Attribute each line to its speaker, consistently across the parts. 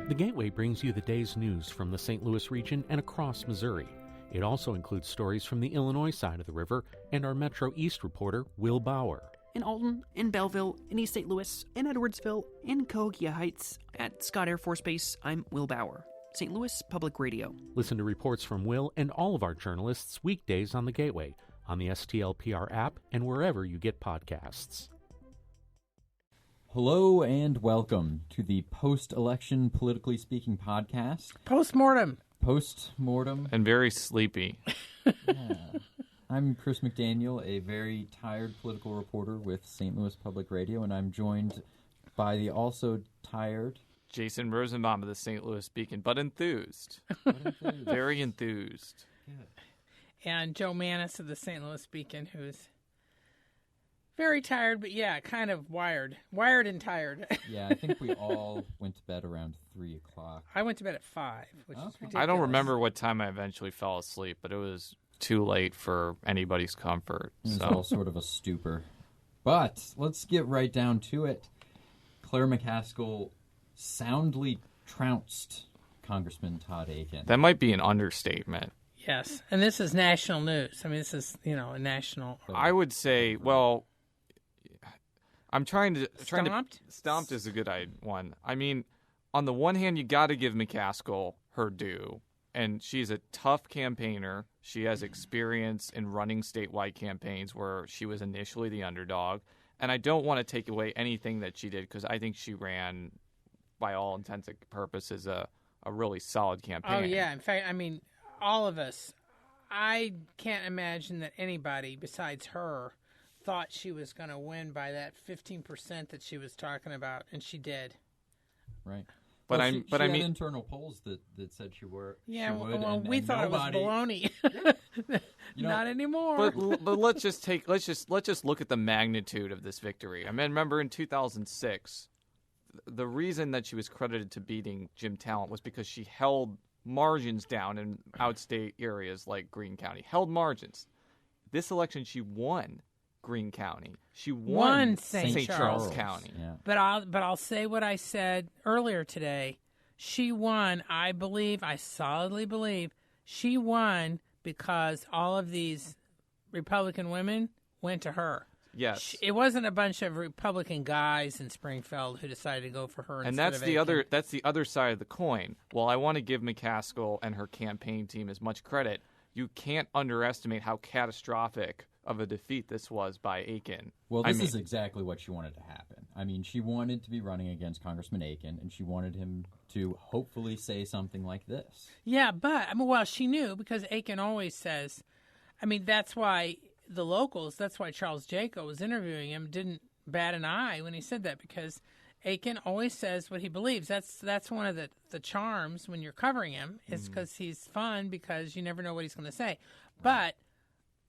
Speaker 1: The Gateway brings you the day's news from the St. Louis region and across Missouri. It also includes stories from the Illinois side of the river and our Metro East reporter, Will Bauer.
Speaker 2: In Alton, in Belleville, in East St. Louis, in Edwardsville, in Cahokia Heights, at Scott Air Force Base, I'm Will Bauer. St. Louis Public Radio.
Speaker 1: Listen to reports from Will and all of our journalists weekdays on the Gateway, on the STLPR app, and wherever you get podcasts.
Speaker 3: Hello and welcome to the post-election Politically Speaking podcast.
Speaker 4: Postmortem.
Speaker 3: Postmortem.
Speaker 5: And very sleepy.
Speaker 3: Yeah. I'm Chris McDaniel, a very tired political reporter with St. Louis Public Radio, and I'm joined by the also tired
Speaker 5: Jason Rosenbaum of the St. Louis Beacon, but enthused. Very enthused.
Speaker 3: Good.
Speaker 4: And Joe Mannies of the St. Louis Beacon, who's very tired, but yeah, kind of wired. Wired and tired.
Speaker 3: Yeah, I think we all went to bed around 3 o'clock.
Speaker 4: I went to bed at 5, which is ridiculous.
Speaker 5: I don't remember what time I eventually fell asleep, but it was too late for anybody's comfort.
Speaker 3: It was all sort of a stupor. But let's get right down to it. Claire McCaskill soundly trounced Congressman Todd Akin.
Speaker 5: That might be an understatement.
Speaker 4: Yes, and this is national news. I mean, this is, a national...
Speaker 5: I would say, well, I'm trying to...
Speaker 4: Stomped?
Speaker 5: Stomped is a good one. I mean, on the one hand, you got to give McCaskill her due. And she's a tough campaigner. She has experience in running statewide campaigns where she was initially the underdog. And I don't want to take away anything that she did because I think she ran, by all intents and purposes, a really solid campaign.
Speaker 4: Oh, yeah. In fact, I mean, all of us, I can't imagine that anybody besides her thought she was going to win by that 15% that she was talking about, and she did.
Speaker 3: Right.
Speaker 5: But
Speaker 3: she
Speaker 5: I
Speaker 3: had
Speaker 5: mean,
Speaker 3: internal polls that said she would.
Speaker 4: Yeah,
Speaker 3: she would,
Speaker 4: well, we thought
Speaker 3: nobody,
Speaker 4: it was baloney. Not anymore.
Speaker 5: But let's just look at the magnitude of this victory. I mean, remember in 2006, the reason that she was credited to beating Jim Talent was because she held margins down in outstate areas like Greene County. Held margins. This election, she won Greene County. She won
Speaker 4: St.
Speaker 5: Charles County.
Speaker 3: Yeah.
Speaker 4: But I'll say what I said earlier today. She won. I solidly believe she won because all of these Republican women went to her.
Speaker 5: Yes.
Speaker 4: It wasn't a bunch of Republican guys in Springfield who decided to go for her.
Speaker 5: And that's the other side of the coin. While I want to give McCaskill and her campaign team as much credit, you can't underestimate how catastrophic of a defeat this was by Akin.
Speaker 3: Well, this is exactly what she wanted to happen. I mean, she wanted to be running against Congressman Akin, and she wanted him to hopefully say something like this.
Speaker 4: Yeah, but, well, she knew because Akin always says, that's why the locals, that's why Charles Jaco was interviewing him, didn't bat an eye when he said that because Akin always says what he believes. That's one of the charms when you're covering him is because he's fun because you never know what he's going to say. But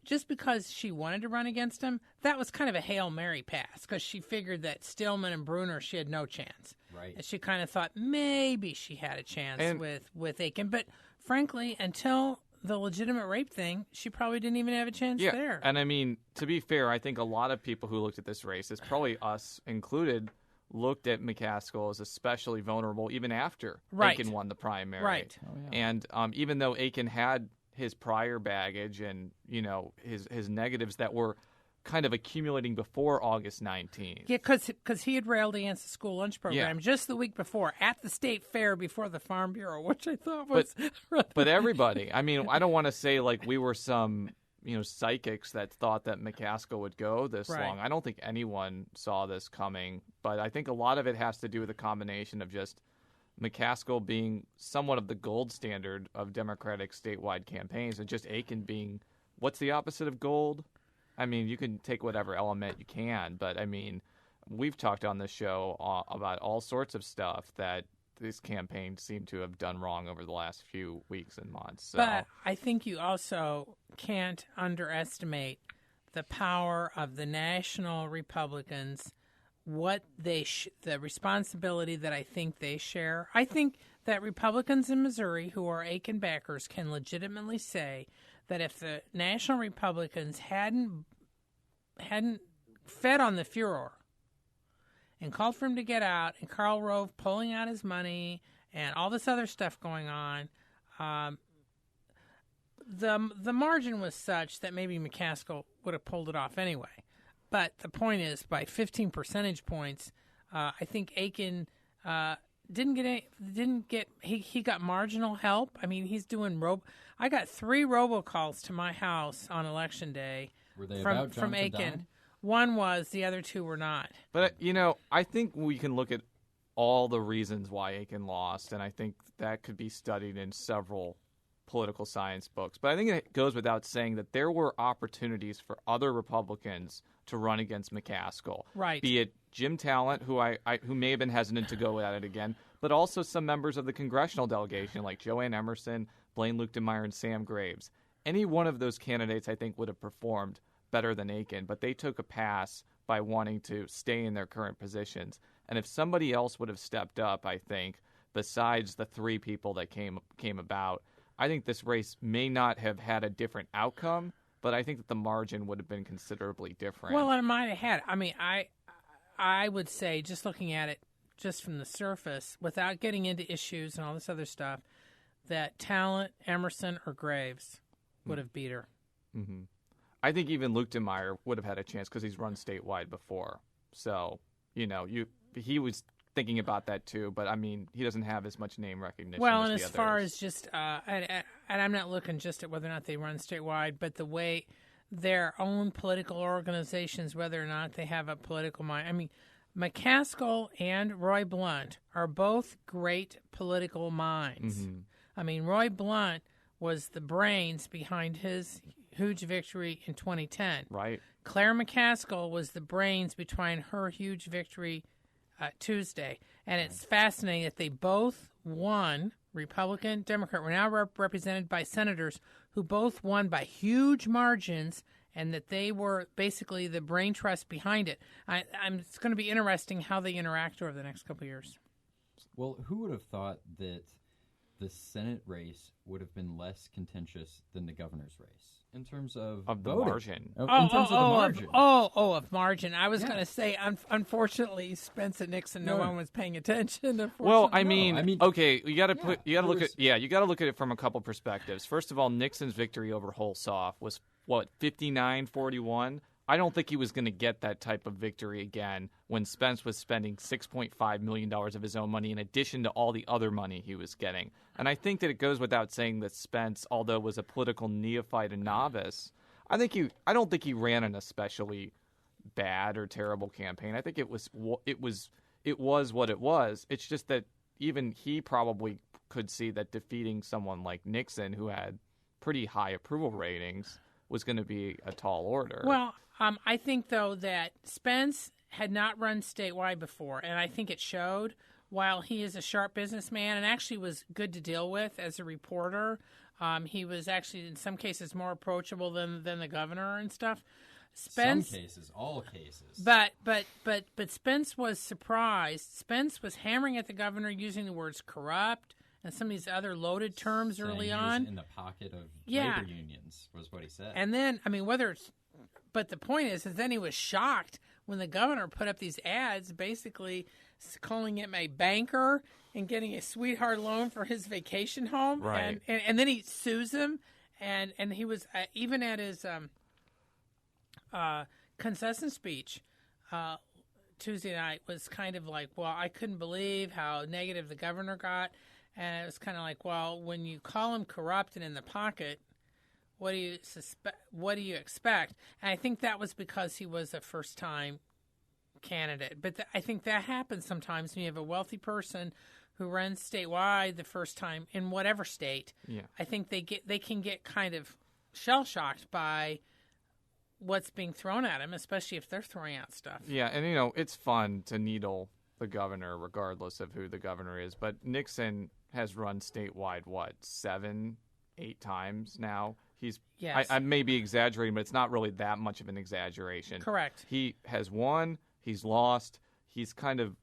Speaker 4: just because she wanted to run against him, that was kind of a Hail Mary pass because she figured that Stillman and Bruner, she had no chance.
Speaker 3: Right.
Speaker 4: And she kind of thought maybe she had a chance with Akin. But frankly, until the legitimate rape thing, she probably didn't even have a chance there.
Speaker 5: And I mean, to be fair, I think a lot of people who looked at this race, it's probably us included, looked at McCaskill as especially vulnerable even after Akin won the primary.
Speaker 4: Right.
Speaker 3: Oh, yeah.
Speaker 5: And even though Akin had his prior baggage and, his negatives that were kind of accumulating before August 19th.
Speaker 4: Yeah, because he had railed against the school lunch program just the week before at the state fair before the Farm Bureau, which I thought was...
Speaker 5: But everybody, I mean, I don't want to say like we were some, psychics that thought that McCaskill would go this long. I don't think anyone saw this coming, but I think a lot of it has to do with a combination of just McCaskill being somewhat of the gold standard of Democratic statewide campaigns and just Akin being, what's the opposite of gold? I mean, you can take whatever element you can, but I mean, we've talked on this show about all sorts of stuff that this campaign seemed to have done wrong over the last few weeks and months. So.
Speaker 4: But I think you also can't underestimate the power of the national Republicans, what they the responsibility that I think they share. I think that Republicans in Missouri who are Akin backers can legitimately say that if the national Republicans hadn't fed on the furor and called for him to get out, and Karl Rove pulling out his money and all this other stuff going on, the margin was such that maybe McCaskill would have pulled it off anyway. But the point is, by 15 percentage points, I think Akin he got marginal help. I mean, he's doing I got 3 robocalls to my house on election day.
Speaker 3: Were they about
Speaker 4: from
Speaker 3: Jonathan
Speaker 4: Akin?
Speaker 3: Dowd?
Speaker 4: One was, the other 2 were not.
Speaker 5: But, I think we can look at all the reasons why Akin lost, and I think that could be studied in several political science books. But I think it goes without saying that there were opportunities for other Republicans to run against McCaskill.
Speaker 4: Right.
Speaker 5: Be it Jim Talent, who may have been hesitant to go at it again, but also some members of the congressional delegation like Joanne Emerson, Blaine Luchtenmeyer, and Sam Graves. Any one of those candidates, I think, would have performed better than Akin, but they took a pass by wanting to stay in their current positions. And if somebody else would have stepped up, I think, besides the 3 people that came about, I think this race may not have had a different outcome, but I think that the margin would have been considerably different.
Speaker 4: Well, it might have had. I mean, I would say, just looking at it just from the surface, without getting into issues and all this other stuff, that Talent, Emerson, or Graves would have beat her.
Speaker 5: Mm-hmm. I think even Luchtenmeyer would have had a chance because he's run statewide before. So, he was thinking about that too, but I mean, he doesn't have as much name recognition.
Speaker 4: Well,
Speaker 5: as
Speaker 4: and
Speaker 5: the
Speaker 4: as far
Speaker 5: others.
Speaker 4: as just, and I'm not looking just at whether or not they run statewide, but the way their own political organizations, whether or not they have a political mind. I mean, McCaskill and Roy Blunt are both great political minds.
Speaker 5: Mm-hmm.
Speaker 4: I mean, Roy Blunt was the brains behind his huge victory in 2010.
Speaker 5: Right.
Speaker 4: Claire McCaskill was the brains behind her huge victory Tuesday. And it's fascinating that they both won, Republican, Democrat, were now represented by senators who both won by huge margins, and that they were basically the brain trust behind it. It's going to be interesting how they interact over the next couple of years.
Speaker 3: Well, who would have thought that the Senate race would have been less contentious than the governor's race in terms of
Speaker 5: the
Speaker 3: voting?
Speaker 5: margin?
Speaker 3: In terms of the margin.
Speaker 4: Of margin. I was going to say, unfortunately, Spence and Nixon, no one was paying attention.
Speaker 5: Well, I
Speaker 3: No,
Speaker 5: mean, okay, you got to look at it from a couple perspectives. First of all, Nixon's victory over Hulshoff was 59-41. I don't think he was going to get that type of victory again when Spence was spending $6.5 million of his own money in addition to all the other money he was getting. And I think that it goes without saying that Spence, although was a political neophyte and novice, I don't think he ran an especially bad or terrible campaign. I think it was what it was. It's just that even he probably could see that defeating someone like Nixon, who had pretty high approval ratings, was going to be a tall order.
Speaker 4: Well, I think, though, that Spence had not run statewide before, and I think it showed. While he is a sharp businessman and actually was good to deal with as a reporter, he was actually, in some cases, more approachable than the governor and stuff. Spence,
Speaker 3: some cases, all cases.
Speaker 4: But Spence was surprised. Spence was hammering at the governor using the words corrupt and some of these other loaded terms
Speaker 3: Saying
Speaker 4: early
Speaker 3: he
Speaker 4: on.
Speaker 3: was in the pocket of labor unions was what he said.
Speaker 4: And then, I mean, but the point is then he was shocked when the governor put up these ads basically calling him a banker and getting a sweetheart loan for his vacation home.
Speaker 5: Right.
Speaker 4: And then he sues him. And he was, even at his concession speech Tuesday night, was kind of like, well, I couldn't believe how negative the governor got. And it was kind of like, well, when you call him corrupt and in the pocket, what do you expect? And I think that was because he was a first-time candidate. But I think that happens sometimes when you have a wealthy person who runs statewide the first time in whatever state.
Speaker 5: Yeah.
Speaker 4: I think they can get kind of shell-shocked by what's being thrown at them, especially if they're throwing out stuff.
Speaker 5: Yeah, and it's fun to needle the governor regardless of who the governor is. But Nixon has run statewide, 7-8 times now.
Speaker 4: Yes.
Speaker 5: I may be exaggerating, but it's not really that much of an exaggeration.
Speaker 4: Correct.
Speaker 5: He has won, he's lost, he's kind of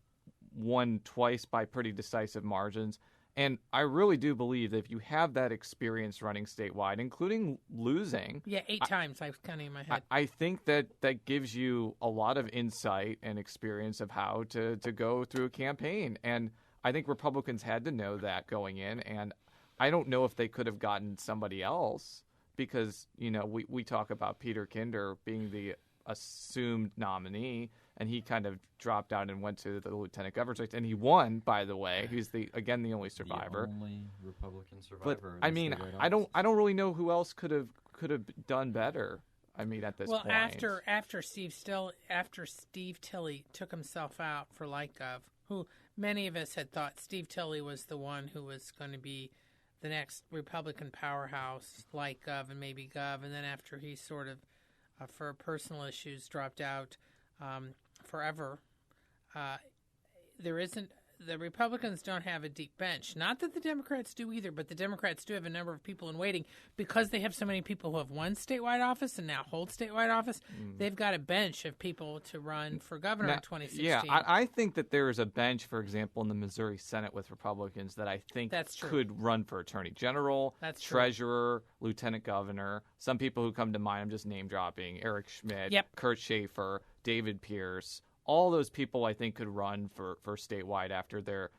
Speaker 5: won twice by pretty decisive margins. And I really do believe that if you have that experience running statewide, including losing...
Speaker 4: Yeah, 8 times I was counting in my head.
Speaker 5: I think that gives you a lot of insight and experience of how to go through a campaign. And I think Republicans had to know that going in, and I don't know if they could have gotten somebody else because, we talk about Peter Kinder being the assumed nominee, and he kind of dropped out and went to the lieutenant governor's race, and he won, by the way. He's the only survivor.
Speaker 3: The only Republican survivor.
Speaker 5: But I don't really know who else could have done better. At this point.
Speaker 4: Well, after Steve Tilley took himself out for Light Gov, who many of us had thought Steve Tilley was the one who was going to be the next Republican powerhouse, Light Gov and maybe Gov, and then after he sort of, for personal issues, dropped out forever, the Republicans don't have a deep bench. Not that the Democrats do either, but the Democrats do have a number of people in waiting because they have so many people who have won statewide office and now hold statewide office. They've got a bench of people to run for governor in 2016.
Speaker 5: Yeah, I think that there is a bench, for example, in the Missouri Senate with Republicans that I think could run for attorney general, treasurer, lieutenant governor. Some people who come to mind, I'm just name dropping: Eric Schmidt, Kurt Schaefer, David Pierce. All those people, I think, could run for statewide after their,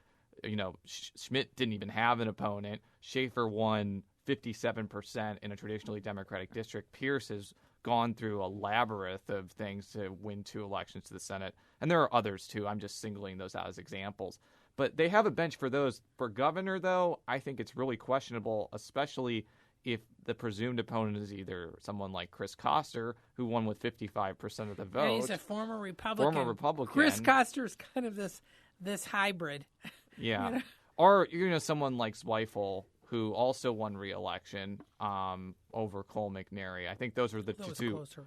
Speaker 5: Schmidt didn't even have an opponent. Schaefer won 57% in a traditionally Democratic district. Pierce has gone through a labyrinth of things to win 2 elections to the Senate. And there are others, too. I'm just singling those out as examples. But they have a bench for those. For governor, though, I think it's really questionable, especially if the presumed opponent is either someone like Chris Koster, who won with 55% of the vote.
Speaker 4: And he's a former Republican. Chris Koster's kind of this hybrid.
Speaker 5: Yeah. Or, someone like Zweifel, who also won re-election over Cole McNary. I think those are the two.
Speaker 4: Closer,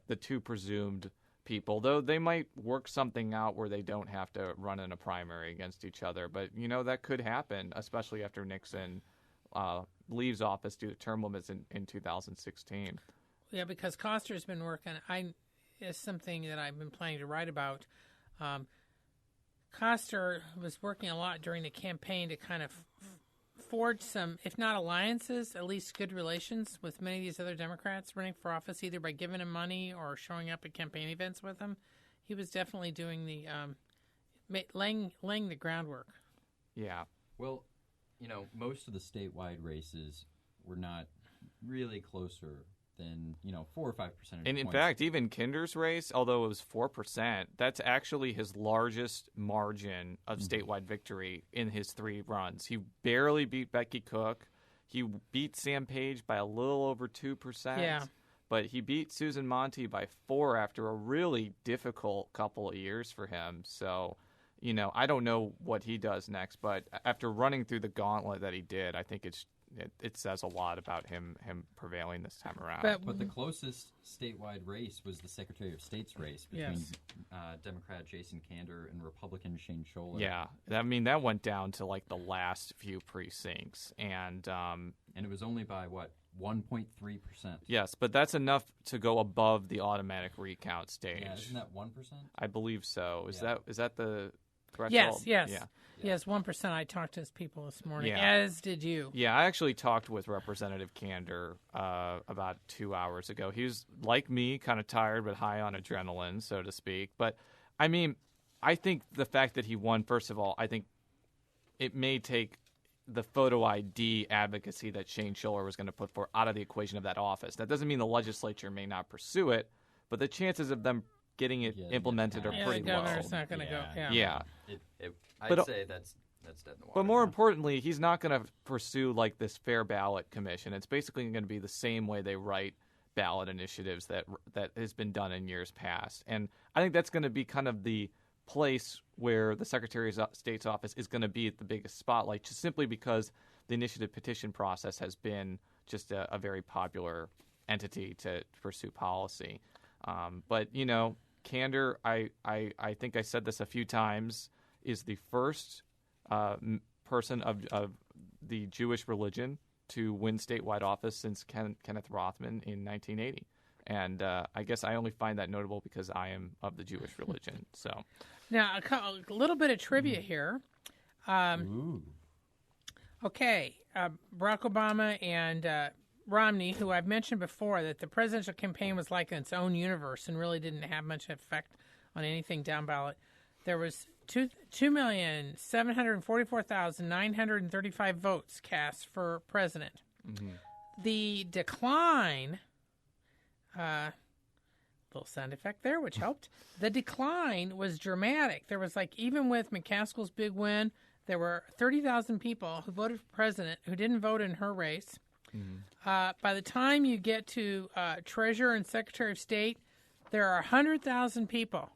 Speaker 5: the two presumed people, though they might work something out where they don't have to run in a primary against each other. But, that could happen, especially after Nixon leaves office due to term limits in 2016.
Speaker 4: Yeah, because Koster's been working. It's something that I've been planning to write about. Koster was working a lot during the campaign to kind of forge some, if not alliances, at least good relations with many of these other Democrats running for office, either by giving them money or showing up at campaign events with them. He was definitely doing the laying the groundwork.
Speaker 5: Yeah.
Speaker 3: Well, most of the statewide races were not really closer than, 4 or 5 percentage
Speaker 5: points. And in fact, even Kinder's race, although it was 4%, that's actually his largest margin of statewide victory in his 3 runs. He barely beat Becky Cook. He beat Sam Page by a little over 2%.
Speaker 4: Yeah.
Speaker 5: But he beat Susan Monty by 4 after a really difficult couple of years for him. So, I don't know what he does next, but after running through the gauntlet that he did, I think it says a lot about him prevailing this time around.
Speaker 3: But the closest statewide race was the Secretary of State's race between Democrat Jason Kander and Republican Shane Scholler.
Speaker 5: Yeah, that went down to like the last few precincts, and
Speaker 3: it was only by 1.3%.
Speaker 5: Yes, but that's enough to go above the automatic recount stage.
Speaker 3: Yeah, isn't that 1%?
Speaker 5: I believe so. Is that the
Speaker 4: threshold? Yes, 1%. I talked to his people this morning, as did you.
Speaker 5: Yeah, I actually talked with Representative Kander about 2 hours ago. He was, like me, kind of tired but high on adrenaline, so to speak. But, I think the fact that he won, first of all, I think it may take the photo ID advocacy that Shane Scholler was going to put forth out of the equation of that office. That doesn't mean the legislature may not pursue it, but the chances of them getting it implemented are pretty low.
Speaker 4: The governor's not going to go.
Speaker 5: Yeah.
Speaker 3: I'd say that's dead in the water.
Speaker 5: But more importantly, he's not going to pursue like this fair ballot commission. It's basically going to be the same way they write ballot initiatives that has been done in years past. And I think that's going to be kind of the place where the Secretary of State's office is going to be at the biggest spotlight, just simply because the initiative petition process has been just a very popular entity to pursue policy. But, Kander, I think I said this a few times, is the first person of the Jewish religion to win statewide office since Kenneth Rothman in 1980. And I guess I only find that notable because I am of the Jewish religion. So
Speaker 4: now a little bit of trivia here. Okay, Barack Obama and Romney, who I've mentioned before, that the presidential campaign was like in its own universe and really didn't have much effect on anything down ballot. There was 2,744,935 votes cast for president.
Speaker 5: Mm-hmm.
Speaker 4: The decline, little sound effect there, which helped. The decline was dramatic. There was even with McCaskill's big win, there were 30,000 people who voted for president who didn't vote in her race.
Speaker 5: Mm-hmm.
Speaker 4: By the time you get to Treasurer and Secretary of State, there are 100,000 people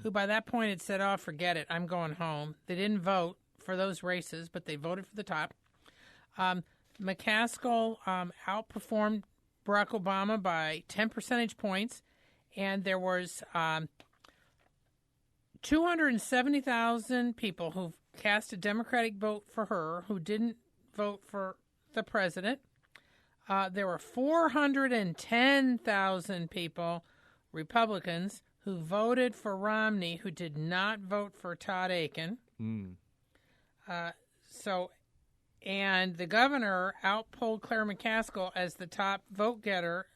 Speaker 4: who by that point had said, oh, forget it, I'm going home. They didn't vote for those races, but they voted for the top. McCaskill outperformed Barack Obama by 10 percentage points, and there was 270,000 people who cast a Democratic vote for her who didn't vote for the president. There were 410,000 people, Republicans, who voted for Romney who did not vote for Todd Akin. And the governor outpolled Claire McCaskill as the top vote getter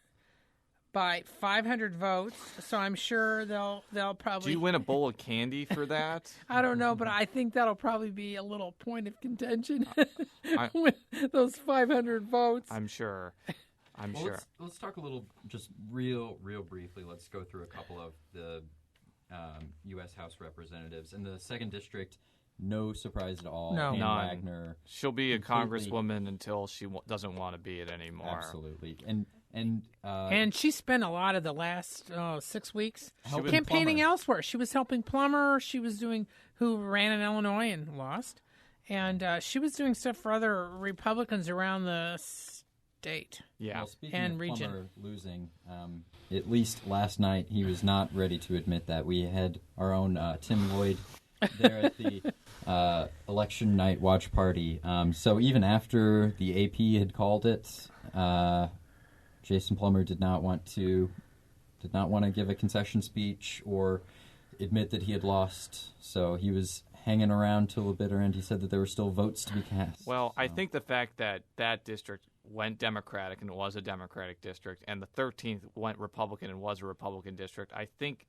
Speaker 4: by 500 votes. So I'm sure they'll probably.
Speaker 5: Do you win a bowl of candy for that?
Speaker 4: I don't know, but I think that'll probably be a little point of contention with those 500 votes.
Speaker 5: I'm sure. Sure.
Speaker 3: Let's talk a little, just real briefly. Let's go through a couple of the U.S. House representatives. In the 2nd District, no surprise at all.
Speaker 4: No.
Speaker 3: Ann
Speaker 5: None.
Speaker 3: Wagner.
Speaker 5: She'll be a congresswoman until she doesn't want to be it anymore.
Speaker 3: Absolutely.
Speaker 4: And she spent a lot of the last 6 weeks
Speaker 3: Helping
Speaker 4: campaigning
Speaker 3: Plummer.
Speaker 4: elsewhere. She was helping Plummer. She was who ran in Illinois and lost. And she was doing stuff for other Republicans around the state.
Speaker 5: Yeah.
Speaker 3: Well, speaking
Speaker 4: And
Speaker 3: of
Speaker 4: region.
Speaker 3: Plummer losing, at least last night he was not ready to admit that. We had our own Tim Lloyd there at the election night watch party. So even after the AP had called it, Jason Plummer did not want to give a concession speech or admit that he had lost. So he was hanging around till the bitter end. He said that there were still votes to be cast.
Speaker 5: Well, I think the fact that that district went Democratic and it was a Democratic district, and the 13th went Republican and was a Republican district, I think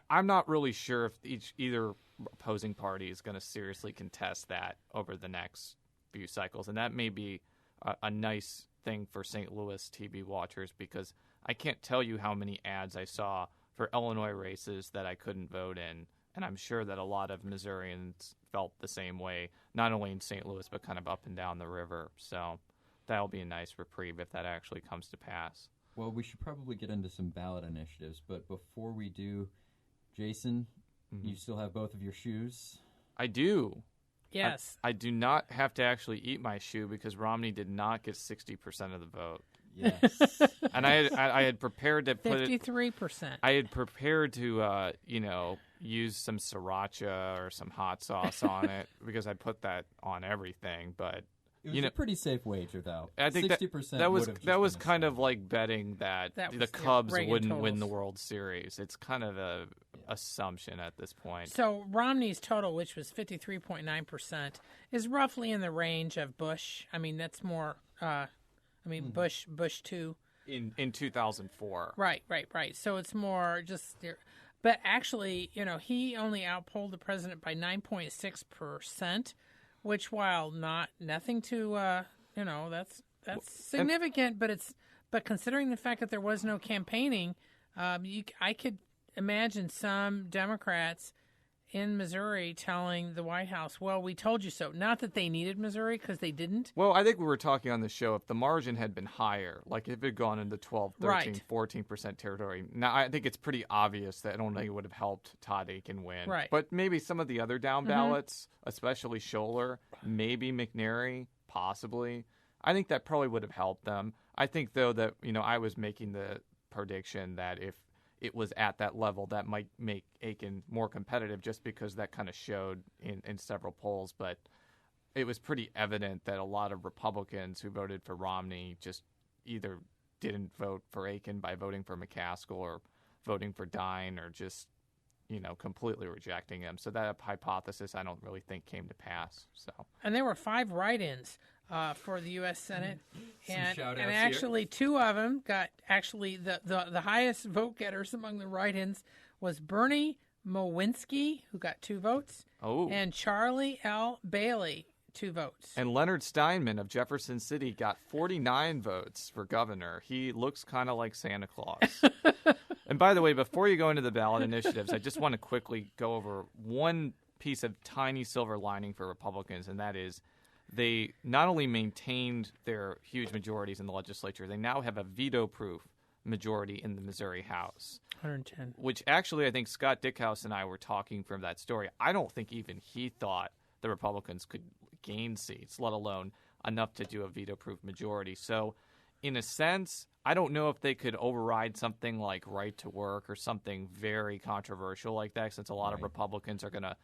Speaker 5: I'm not really sure if either opposing party is going to seriously contest that over the next few cycles, and that may be a nice thing for St. Louis TV watchers, because I can't tell you how many ads I saw for Illinois races that I couldn't vote in, and I'm sure that a lot of Missourians felt the same way, not only in St. Louis but kind of up and down the river. So that'll be a nice reprieve if that actually comes to pass.
Speaker 3: Well, we should probably get into some ballot initiatives, but before we do, Jason, you still have both of your shoes?
Speaker 5: I do.
Speaker 4: Yes.
Speaker 5: I do not have to actually eat my shoe because Romney did not get 60% of the vote.
Speaker 3: Yes.
Speaker 5: And I had prepared to put
Speaker 4: 53%.
Speaker 5: I had prepared to use some sriracha or some hot sauce on it because I put that on everything, but
Speaker 3: It was a pretty safe wager, though.
Speaker 5: I think
Speaker 3: 60%
Speaker 5: that was kind of like betting that the Cubs wouldn't win the World Series. It's kind of a assumption at this point.
Speaker 4: So Romney's total, which was 53.9%, is roughly in the range of Bush. I mean, that's more. Bush 2
Speaker 5: in 2004.
Speaker 4: Right. So it's more just. But actually, he only outpolled the president by 9.6%. Which, while nothing to, that's significant, but considering the fact that there was no campaigning, I could imagine some Democrats in Missouri telling the White House, well, we told you so. Not that they needed Missouri, because they didn't.
Speaker 5: Well, I think we were talking on the show, if the margin had been higher, like if it had gone into 12, 13,
Speaker 4: Right.
Speaker 5: 14% territory, now I think it's pretty obvious that I don't think it would have helped Todd Akin win.
Speaker 4: Right.
Speaker 5: But maybe some of the other down ballots, especially Scholler, maybe McNary, possibly, I think that probably would have helped them. I think, though, that, I was making the prediction that if it was at that level, that might make Akin more competitive, just because that kind of showed in several polls. But it was pretty evident that a lot of Republicans who voted for Romney just either didn't vote for Akin by voting for McCaskill or voting for Dine or just, completely rejecting him. So that hypothesis I don't really think came to pass.
Speaker 4: And there were 5 write-ins for the U.S. Senate, and
Speaker 3: shout-outs
Speaker 4: actually 2 of them got the highest vote getters among the write-ins was Bernie Mowinski, who got 2 votes, and Charlie L. Bailey, 2 votes.
Speaker 5: And Leonard Steinman of Jefferson City got 49 votes for governor. He looks kind of like Santa Claus. And by the way, before you go into the ballot initiatives, I just want to quickly go over one piece of tiny silver lining for Republicans, and that is they not only maintained their huge majorities in the legislature, they now have a veto-proof majority in the Missouri House.
Speaker 4: 110.
Speaker 5: Which actually I think Scott Dickhouse and I were talking from that story. I don't think even he thought the Republicans could gain seats, let alone enough to do a veto-proof majority. So in a sense, I don't know if they could override something like right to work or something very controversial like that, since a lot of Republicans are going to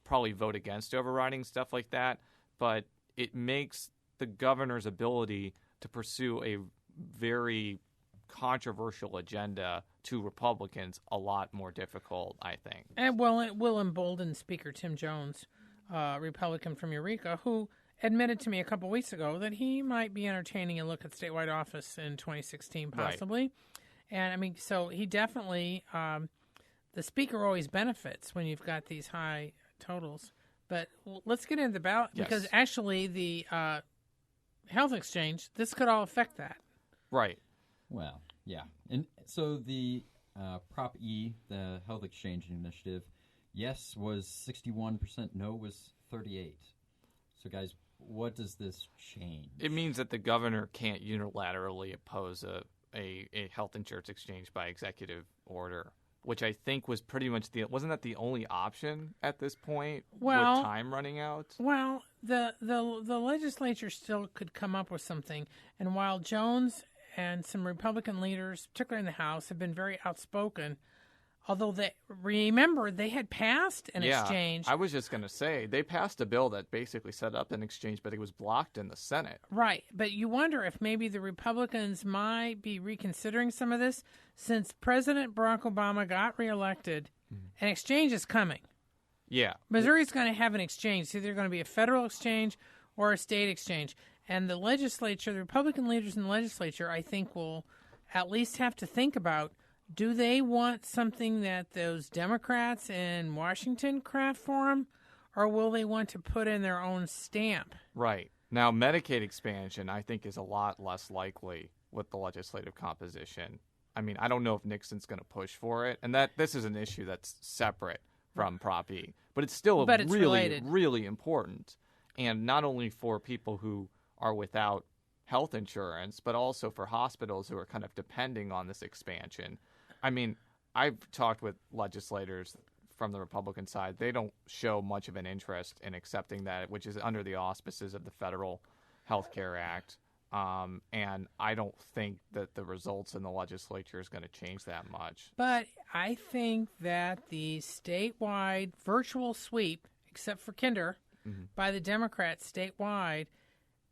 Speaker 5: probably vote against overriding stuff like that. But it makes the governor's ability to pursue a very controversial agenda to Republicans a lot more difficult, I think.
Speaker 4: And well, it will embolden Speaker Tim Jones, Republican from Eureka, who admitted to me a couple weeks ago that he might be entertaining a look at statewide office in 2016, possibly. Right. And I mean, so he definitely, the speaker always benefits when you've got these high totals. But let's get into the ballot, because actually the health exchange, this could all affect that.
Speaker 5: Right.
Speaker 3: Well, yeah. And so the Prop E, the health exchange initiative, yes was 61%, no was 38%. So, guys, what does this change?
Speaker 5: It means that the governor can't unilaterally oppose a health insurance exchange by executive order, which I think was pretty much wasn't that the only option at this point with time running out?
Speaker 4: Well, the legislature still could come up with something. And while Jones and some Republican leaders, particularly in the House, have been very outspoken, although they had passed an exchange.
Speaker 5: I was just going to say, they passed a bill that basically set up an exchange, but it was blocked in the Senate.
Speaker 4: Right, but you wonder if maybe the Republicans might be reconsidering some of this. Since President Barack Obama got reelected, an exchange is coming.
Speaker 5: Yeah.
Speaker 4: Missouri's going to have an exchange. It's either going to be a federal exchange or a state exchange. And the legislature, the Republican leaders in the legislature, I think will at least have to think about, do they want something that those Democrats in Washington craft for them, or will they want to put in their own stamp?
Speaker 5: Right. Now, Medicaid expansion, I think, is a lot less likely with the legislative composition. I mean, I don't know if Nixon's going to push for it, and that this is an issue that's separate from Prop E. But it's still really important, and not only for people who are without health insurance, but also for hospitals who are kind of depending on this expansion. I mean, I've talked with legislators from the Republican side. They don't show much of an interest in accepting that, which is under the auspices of the Federal Health Care Act. And I don't think that the results in the legislature is going to change that much.
Speaker 4: But I think that the statewide virtual sweep, except for Kinder, by the Democrats statewide,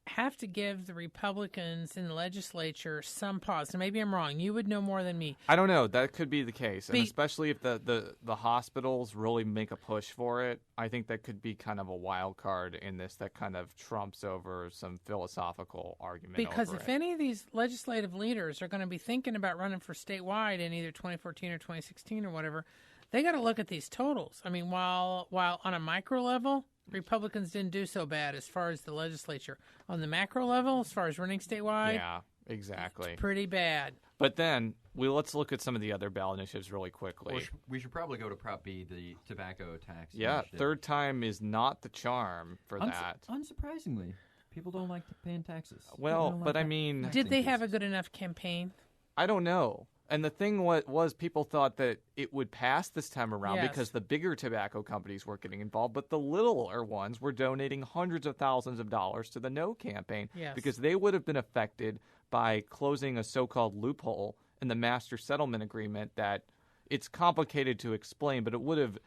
Speaker 4: have to give the Republicans in the legislature some pause. Now, maybe I'm wrong. You would know more than me.
Speaker 5: I don't know. That could be the case. And especially if the hospitals really make a push for it, I think that could be kind of a wild card in this that kind of trumps over some philosophical argument.
Speaker 4: Because if any of these legislative leaders are going to be thinking about running for statewide in either 2014 or 2016 or whatever, they got to look at these totals. I mean, while on a micro level, Republicans didn't do so bad as far as the legislature. On the macro level, as far as running statewide,
Speaker 5: yeah, exactly,
Speaker 4: it's pretty bad.
Speaker 5: But then let's look at some of the other ballot initiatives really quickly.
Speaker 3: Well, we should probably go to Prop B, the tobacco tax.
Speaker 5: Yeah,
Speaker 3: initiative.
Speaker 5: Third time is not the charm for that.
Speaker 3: Unsurprisingly, people don't like paying taxes.
Speaker 5: Well, but I mean,
Speaker 4: did they have a good enough campaign?
Speaker 5: I don't know. And the thing was people thought that it would pass this time around because the bigger tobacco companies were getting involved, but the littler ones were donating hundreds of thousands of dollars to the No campaign because they would have been affected by closing a so-called loophole in the master settlement agreement that it's complicated to explain, but it would have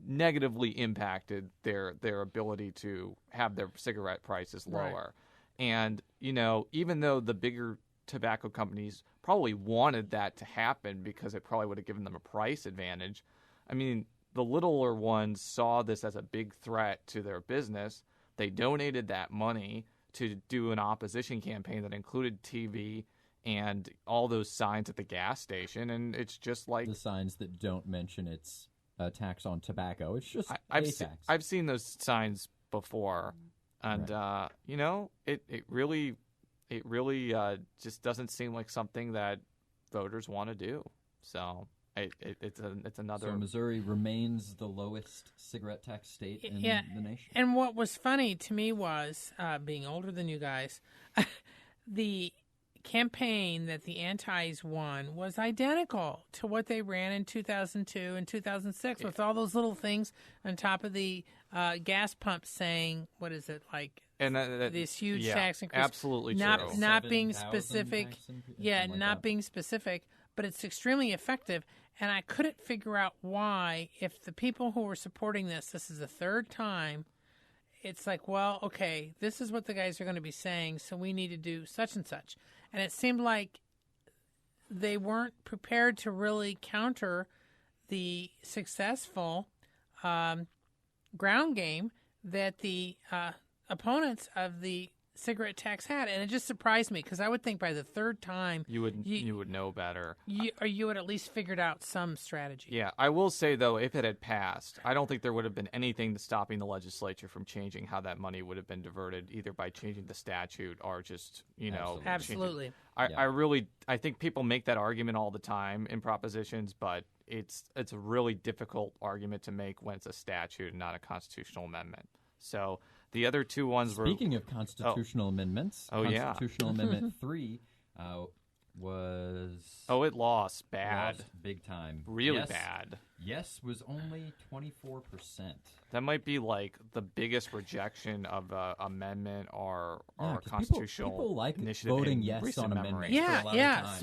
Speaker 5: negatively impacted their ability to have their cigarette prices lower. Right. And, even though the bigger tobacco companies probably wanted that to happen because it probably would have given them a price advantage. I mean, the littler ones saw this as a big threat to their business. They donated that money to do an opposition campaign that included TV and all those signs at the gas station, and it's just like
Speaker 3: the signs that don't mention it's a tax on tobacco. It's just
Speaker 5: I've
Speaker 3: tax.
Speaker 5: I've seen those signs before, and
Speaker 3: Right.
Speaker 5: it really just doesn't seem like something that voters want to do. So it's another.
Speaker 3: So Missouri remains the lowest cigarette tax state in the nation.
Speaker 4: And what was funny to me was, being older than you guys, the campaign that the antis won was identical to what they ran in 2002 and 2006 with all those little things on top of the gas pump saying, what is it, like,
Speaker 5: And
Speaker 4: this huge tax increase.
Speaker 5: Absolutely
Speaker 4: not
Speaker 5: true.
Speaker 4: not being
Speaker 3: 7,000
Speaker 4: specific.
Speaker 3: tax increase,
Speaker 4: Yeah,
Speaker 3: something like
Speaker 4: not
Speaker 3: that.
Speaker 4: being specific, but it's extremely effective. And I couldn't figure out why, if the people who were supporting this is the third time, it's like, well, okay, this is what the guys are going to be saying, so we need to do such and such. And it seemed like they weren't prepared to really counter the successful ground game that the opponents of the cigarette tax had. And it just surprised me, because I would think by the third time
Speaker 5: You would know better.
Speaker 4: you would at least figured out some strategy.
Speaker 5: Yeah, I will say, though, if it had passed, I don't think there would have been anything stopping the legislature from changing how that money would have been diverted, either by changing the statute or just,
Speaker 4: Absolutely.
Speaker 5: I think people make that argument all the time in propositions, but it's a really difficult argument to make when it's a statute and not a constitutional amendment. So the other two ones were...
Speaker 3: Speaking of constitutional amendments,
Speaker 5: yeah.
Speaker 3: Constitutional Amendment 3 was...
Speaker 5: Oh, it lost bad.
Speaker 3: Lost big time.
Speaker 5: Really
Speaker 3: Yes.
Speaker 5: bad.
Speaker 3: Yes was only 24%.
Speaker 5: That might be like the biggest rejection of an amendment or
Speaker 3: Yeah,
Speaker 5: a
Speaker 3: 'cause
Speaker 5: constitutional
Speaker 3: people like
Speaker 5: initiative
Speaker 3: voting
Speaker 5: in
Speaker 3: yes
Speaker 5: recent
Speaker 3: on
Speaker 5: memory.
Speaker 3: amendments. for a lot of times,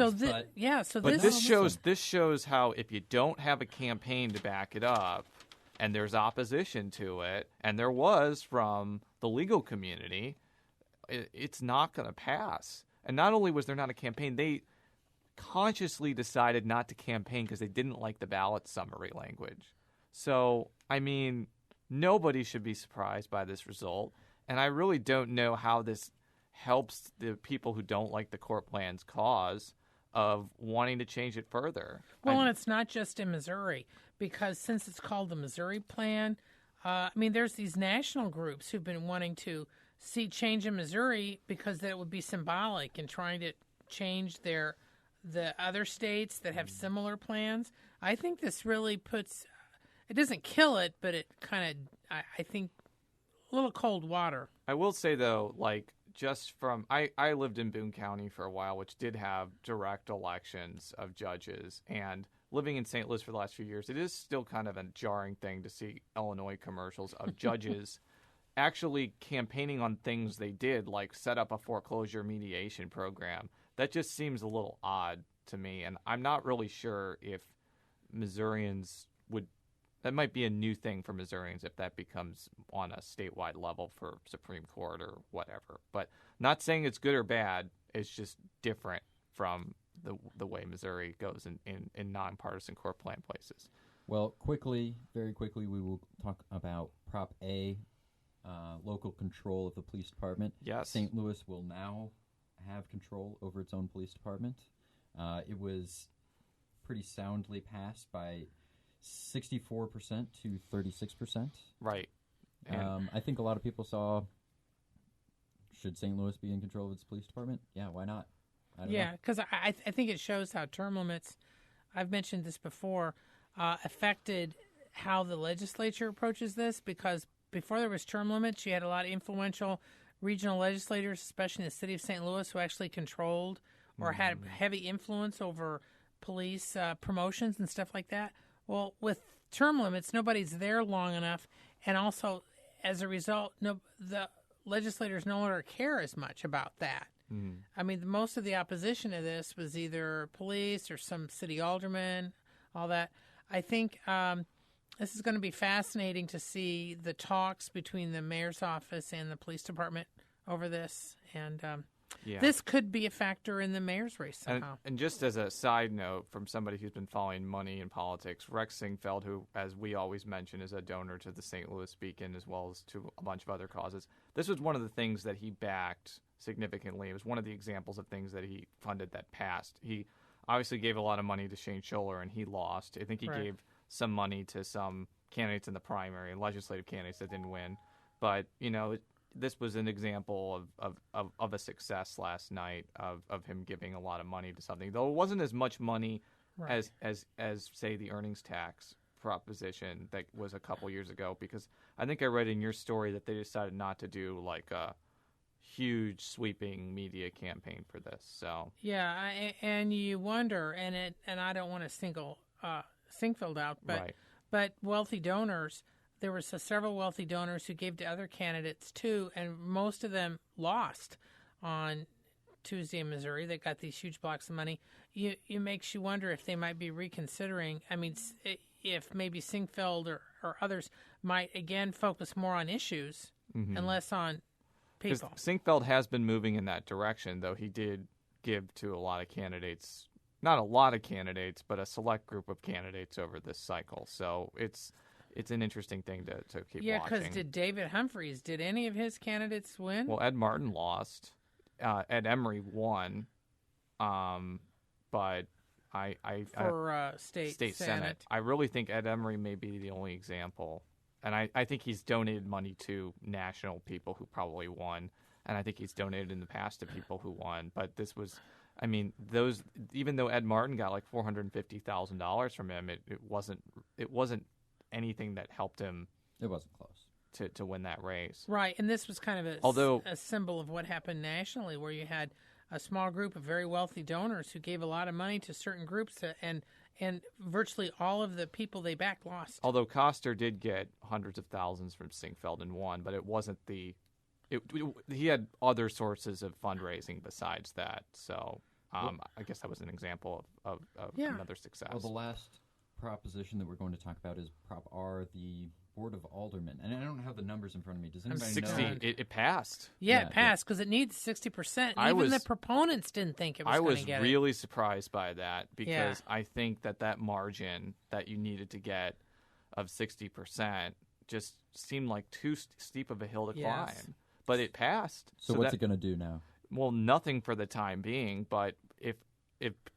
Speaker 4: So
Speaker 5: But
Speaker 4: this
Speaker 5: this shows how if you don't have a campaign to back it up, and there's opposition to it, and there was from the legal community, it's not going to pass. And not only was there not a campaign, they consciously decided not to campaign because they didn't like the ballot summary language. So, I mean, nobody should be surprised by this result. And I really don't know how this helps the people who don't like the court plan's cause of wanting to change it further.
Speaker 4: Well, and it's not just in Missouri, because since it's called the Missouri Plan, there's these national groups who've been wanting to see change in Missouri because that it would be symbolic and trying to change the other states that have similar plans. I think this really it doesn't kill it, but it kind of, I think, a little cold water.
Speaker 5: I will say, though, like, just from I lived in Boone County for a while, which did have direct elections of judges, and living in St. Louis for the last few years, it is still kind of a jarring thing to see Illinois commercials of judges actually campaigning on things they did, like set up a foreclosure mediation program. That just seems a little odd to me, and I'm not really sure if Missourians would. That might be a new thing for Missourians if that becomes on a statewide level for Supreme Court or whatever. But not saying it's good or bad. It's just different from the way Missouri goes in nonpartisan court plan places.
Speaker 3: Well, very quickly, we will talk about Prop A, local control of the police department.
Speaker 5: Yes.
Speaker 3: St. Louis will now have control over its own police department. It was pretty soundly passed by 64% to 36%.
Speaker 5: Right.
Speaker 3: I think a lot of people saw, should St. Louis be in control of its police department? Yeah, why not? I don't know.
Speaker 4: Because I think it shows how term limits, I've mentioned this before, affected how the legislature approaches this, because before there was term limits, you had a lot of influential regional legislators, especially in the city of St. Louis, who actually controlled or had heavy influence over police promotions and stuff like that. Well, with term limits, nobody's there long enough, and also, as a result, the legislators no longer care as much about that. I mean, most of the opposition to this was either police or some city alderman, all that. I think this is going to be fascinating to see the talks between the mayor's office and the police department over this, and this could be a factor in the mayor's race somehow.
Speaker 5: And just as a side note, from somebody who's been following money and politics, Rex Singfeld, who, as we always mention, is a donor to the St. Louis Beacon as well as to a bunch of other causes, this was one of the things that he backed significantly. It was one of the examples of things that he funded that passed. He obviously gave a lot of money to Shane Scholler, and he lost. I think he gave some money to some candidates in the primary, legislative candidates that didn't win. But, this was an example of a success last night of him giving a lot of money to something, though it wasn't as much money as say the earnings tax proposition that was a couple years ago, because I think I read in your story that they decided not to do like a huge sweeping media campaign for this. So
Speaker 4: and you wonder, and I don't want to single Sinkfeld out, but wealthy donors. There were several wealthy donors who gave to other candidates, too, and most of them lost on Tuesday in Missouri. They got these huge blocks of money. It makes you wonder if they might be reconsidering. I mean, if maybe Sinkfeld or others might, again, focus more on issues and less on people.
Speaker 5: Because Sinkfeld has been moving in that direction, though he did give to a lot of candidates. Not a lot of candidates, but a select group of candidates over this cycle. So it's an interesting thing to keep watching.
Speaker 4: Yeah, because did any of his candidates win?
Speaker 5: Well, Ed Martin lost. Ed Emery won. But
Speaker 4: for state Senate.
Speaker 5: I really think Ed Emery may be the only example. And I think he's donated money to national people who probably won. And I think he's donated in the past to people who won. But this was, even though Ed Martin got like $450,000 from him, it wasn't anything that helped him.
Speaker 3: It wasn't close
Speaker 5: to win that race.
Speaker 4: Right, and this was kind of a symbol of what happened nationally, where you had a small group of very wealthy donors who gave a lot of money to certain groups, and virtually all of the people they backed lost.
Speaker 5: Although Koster did get hundreds of thousands from Sinkfeld and won, but it wasn't he had other sources of fundraising besides that. So I guess that was an example of another success.
Speaker 3: Well, the last proposition that we're going to talk about is Prop R, the Board of Aldermen. And I don't have the numbers in front of me. Does anybody
Speaker 5: 60.
Speaker 3: know?
Speaker 5: It passed.
Speaker 4: Yeah, it passed because it needs 60%. Even the proponents didn't think it was going to get it.
Speaker 5: I was really surprised by that because I think that margin that you needed to get of 60% just seemed like too steep of a hill to climb. But it passed.
Speaker 3: So what's it going to do now?
Speaker 5: Well, nothing for the time being, but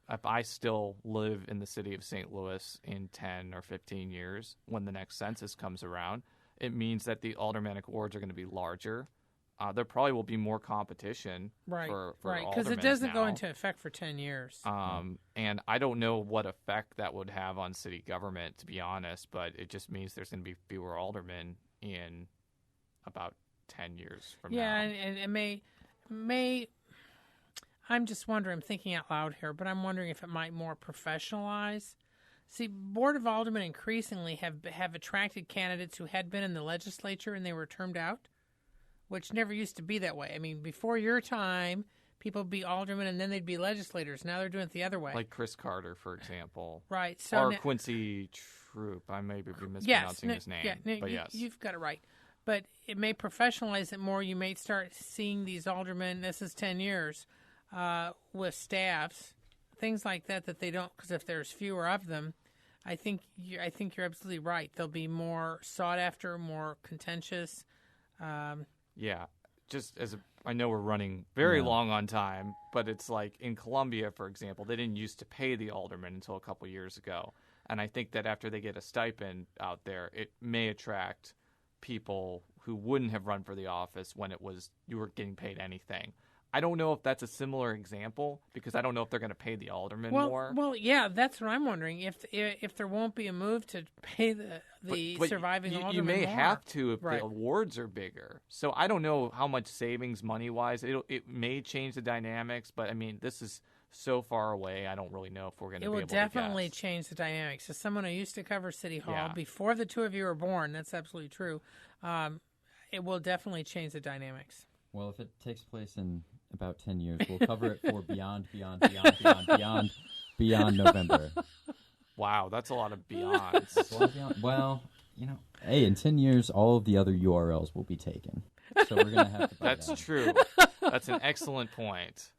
Speaker 5: if I still live in the city of St. Louis in 10 or 15 years, when the next census comes around, it means that the aldermanic wards are going to be larger. There probably will be more competition for aldermen
Speaker 4: because it doesn't go into effect for 10 years.
Speaker 5: And I don't know what effect that would have on city government, to be honest, but it just means there's going to be fewer aldermen in about 10 years from now.
Speaker 4: Yeah, and it may I'm just wondering, I'm thinking out loud here, but I'm wondering if it might more professionalize. See, Board of Aldermen increasingly have attracted candidates who had been in the legislature and they were termed out, which never used to be that way. I mean, before your time, people would be aldermen and then they'd be legislators. Now they're doing it the other way.
Speaker 5: Like Chris Carter, for example.
Speaker 4: Right. So
Speaker 5: or Quincy Troop. I may be mispronouncing his name. But yes.
Speaker 4: You've got it right. But it may professionalize it more. You may start seeing these aldermen, this is 10 years, with staffs, things like that they don't, because if there's fewer of them, I think you're absolutely right. They'll be more sought after, more contentious.
Speaker 5: Just I know we're running very long on time, but it's like in Columbia, for example, they didn't used to pay the aldermen until a couple years ago. And I think that after they get a stipend out there, it may attract people who wouldn't have run for the office when you were getting paid anything. I don't know if that's a similar example because I don't know if they're going to pay the aldermen more.
Speaker 4: Well, yeah, that's what I'm wondering. If there won't be a move to pay the surviving aldermen
Speaker 5: you may
Speaker 4: more.
Speaker 5: have to if the awards are bigger. So I don't know how much savings money-wise. It may change the dynamics, but I mean, this is so far away. I don't really know if we're going to be able to guess.
Speaker 4: It will definitely change the dynamics. As someone who used to cover City Hall before the two of you were born, that's absolutely true. It will definitely change the dynamics.
Speaker 3: Well, if it takes place in about 10 years, we'll cover it for beyond November.
Speaker 5: Wow, that's a lot of beyonds.
Speaker 3: Well, hey, in 10 years, all of the other URLs will be taken. So we're going to have to buy
Speaker 5: That's true. That's an excellent point.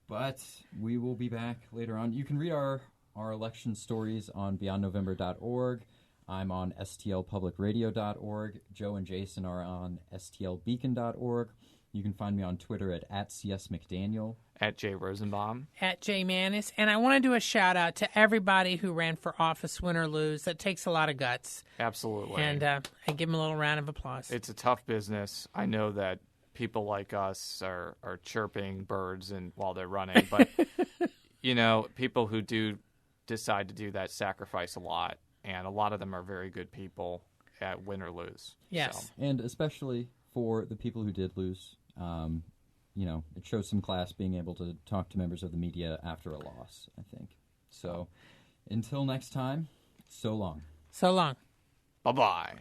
Speaker 3: But we will be back later on. You can read our election stories on beyondnovember.org. I'm on stlpublicradio.org. Joe and Jason are on stlbeacon.org. You can find me on Twitter at CS McDaniel.
Speaker 5: At J Rosenbaum.
Speaker 4: At J Mannies. And I want to do a shout out to everybody who ran for office, win or lose. That takes a lot of guts.
Speaker 5: Absolutely.
Speaker 4: And I give them a little round of applause.
Speaker 5: It's a tough business. I know that people like us are chirping birds while they're running, but people who do decide to do that sacrifice a lot, and a lot of them are very good people at win or lose.
Speaker 4: Yes.
Speaker 5: So.
Speaker 3: And especially for the people who did lose, it shows some class being able to talk to members of the media after a loss, I think. So until next time, so long.
Speaker 4: So long.
Speaker 5: Bye-bye.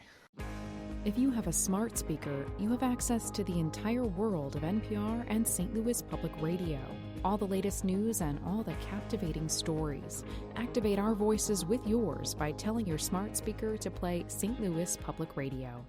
Speaker 6: If you have a smart speaker, you have access to the entire world of NPR and St. Louis Public Radio. All the latest news and all the captivating stories. Activate our voices with yours by telling your smart speaker to play St. Louis Public Radio.